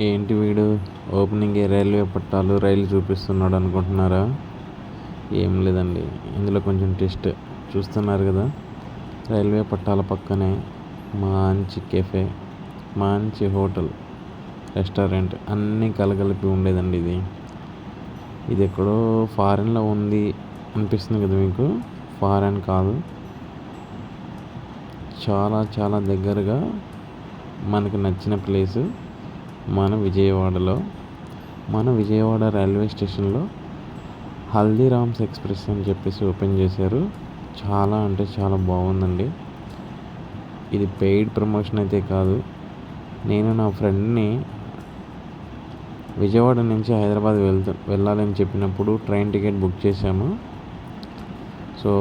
ఏంటి వీడు opening railway పట్టాలు రైలు చూపిస్తున్నాడు అనుకుంటున్నారా? ఏం లేదండి, ఇందులో కొంచెం టెస్ట్ చూస్తున్నారు కదా. రైల్వే పట్టాల పక్కనే మంచి కెఫే, మంచి హోటల్, రెస్టారెంట్ అన్నీ కలగలిపి ఉండేదండి ఇది ఎక్కడో ఫారెన్లో ఉంది అనిపిస్తుంది కదా మీకు. ఫారెన్ కాదు, చాలా చాలా దగ్గరగా మనకు నచ్చిన ప్లేసు మన విజయవాడ రైల్వే స్టేషన్లో హల్దీరామ్స్ ఎక్స్ప్రెస్ అని చెప్పేసి ఓపెన్ చేశారు. చాలా అంటే చాలా బాగుందండి. ఇది పెయిడ్ ప్రమోషన్ అయితే కాదు. నేను నా ఫ్రెండ్ని విజయవాడ నుంచి హైదరాబాద్ వెళ్ళాలని చెప్పినప్పుడు ట్రైన్ టికెట్ బుక్ చేశాము. సో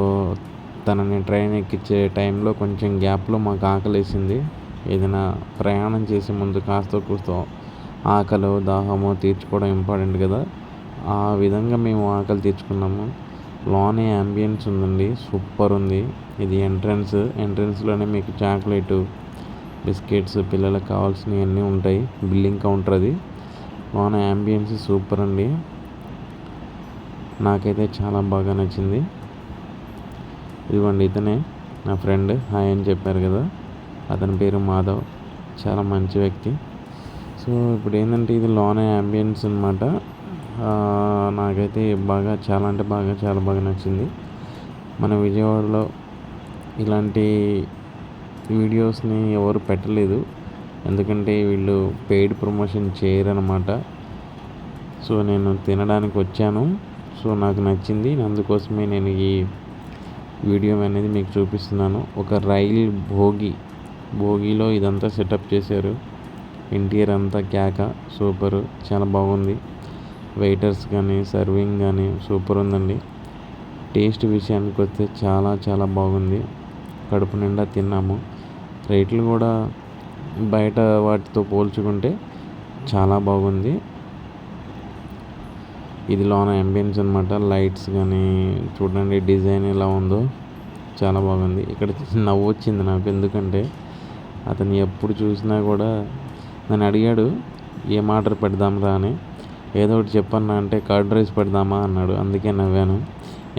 తనని ట్రైన్ ఎక్కించే టైంలో కొంచెం గ్యాప్లో మాకు ఆకలేసింది. ఏదైనా ప్రయాణం చేసే ముందు కాస్త కూస్తో ఆకలో దాహమో తీర్చుకోవడం ఇంపార్టెంట్ కదా. ఆ విధంగా మేము ఆకలి తీర్చుకున్నాము. లోనే యాంబియన్స్ ఉందండి, సూపర్ ఉంది. ఇది ఎంట్రన్స్లోనే మీకు చాక్లెట్, బిస్కెట్స్, పిల్లలకు కావాల్సినవి అన్నీ ఉంటాయి. బిల్లింగ్ కౌంటర్ అది. లోన యాంబియన్స్ సూపర్ అండి, నాకైతే చాలా బాగా నచ్చింది. ఇదిగోండి, ఇతనే నా ఫ్రెండ్, హాయ్ అని చెప్పారు కదా, అతని పేరు మాధవ్. చాలా మంచి వ్యక్తి. సో ఇప్పుడు ఏంటంటే ఇది లోన యాంబియన్స్ అనమాట. నాకైతే చాలా అంటే చాలా బాగా నచ్చింది. మన విజయవాడలో ఇలాంటి వీడియోస్ని ఎవరు పెట్టలేదు, ఎందుకంటే వీళ్ళు పెయిడ్ ప్రమోషన్ చేయరనమాట. సో నేను తినడానికి వచ్చాను, సో నాకు నచ్చింది, అందుకోసమే నేను ఈ వీడియో అనేది మీకు చూపిస్తున్నాను. ఒక రైల్ భోగిలో ఇదంతా సెటప్ చేశారు. ఇంటీరియర్ అంతా సూపరు, చాలా బాగుంది. వెయిటర్స్ కానీ సర్వింగ్ కానీ సూపర్ ఉందండి. టేస్ట్ విషయానికి వస్తే చాలా చాలా బాగుంది. కడుపు నిండా తిన్నాము. రేట్లు కూడా బయట వాటితో పోల్చుకుంటే చాలా బాగుంది. ఇది లోన అంబియన్స్ అనమాట. లైట్స్ కానీ చూడండి, డిజైన్ ఎలా ఉందో చాలా బాగుంది. ఇక్కడ నవ్వు వచ్చింది నాకు, ఎందుకంటే అతను ఎప్పుడు చూసినా కూడా నన్ను అడిగాడు ఏం ఆర్డర్ పెడదాంరా అని. ఏదో ఒకటి చెప్పన్నా అంటే కర్డ్ రైస్ పెడదామా అన్నాడు. అందుకే నవ్వాను,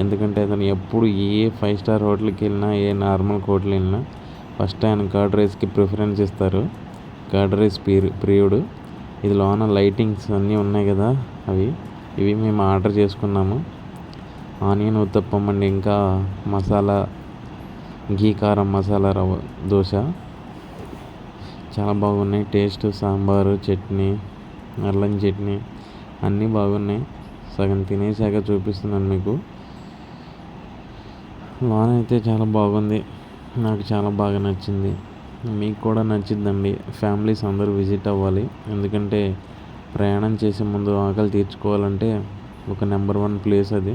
ఎందుకంటే అతను ఎప్పుడు ఏ 5 స్టార్ హోటల్కి వెళ్ళినా, ఏ నార్మల్ హోటల్ వెళ్ళినా ఫస్ట్ ఆయన కర్డ్ రైస్కి ప్రిఫరెన్స్ ఇస్తారు. కర్డ్ రైస్ ప్రియుడు. ఇది లోన లైటింగ్స్ అన్నీ ఉన్నాయి కదా, ఇవి మేము ఆర్డర్ చేసుకున్నాము. ఆనియన్ ఉత్తప్పం అండి, ఇంకా మసాలా ఘీ కారం మసాలా రవ్వ దోశ చాలా బాగున్నాయి. టేస్ట్, సాంబారు, చట్నీ, అల్లం చట్నీ అన్నీ బాగున్నాయి. సగం తినేసాక చూపిస్తున్నాను మీకు. లోన అయితే చాలా బాగుంది, నాకు చాలా బాగా నచ్చింది. మీకు కూడా నచ్చిందండి. ఫ్యామిలీస్ అందరూ విజిట్ అవ్వాలి, ఎందుకంటే ప్రయాణం చేసే ముందు ఆకలి తీర్చుకోవాలంటే ఒక నెంబర్ 1 ప్లేస్ అది.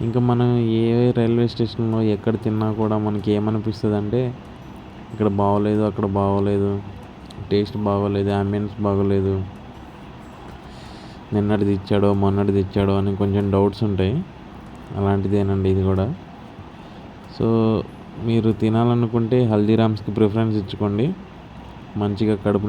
ఇంకా మనం ఏ రైల్వే స్టేషన్లో ఎక్కడ తిన్నా కూడా మనకి ఏమనిపిస్తుంది అంటే ఇక్కడ బాగోలేదు, అక్కడ బాగోలేదు, టేస్ట్ బాగోలేదు, అంబియన్స్ బాగోలేదు, నిన్నటిది ఇచ్చాడో మొన్నటిది ఇచ్చాడో అని కొంచెం డౌట్స్ ఉంటాయి. అలాంటిదేనండి ఇది కూడా. సో మీరు తినాలనుకుంటే హల్దీరామ్స్కి ప్రిఫరెన్స్ ఇచ్చుకోండి, మంచిగా కడుపు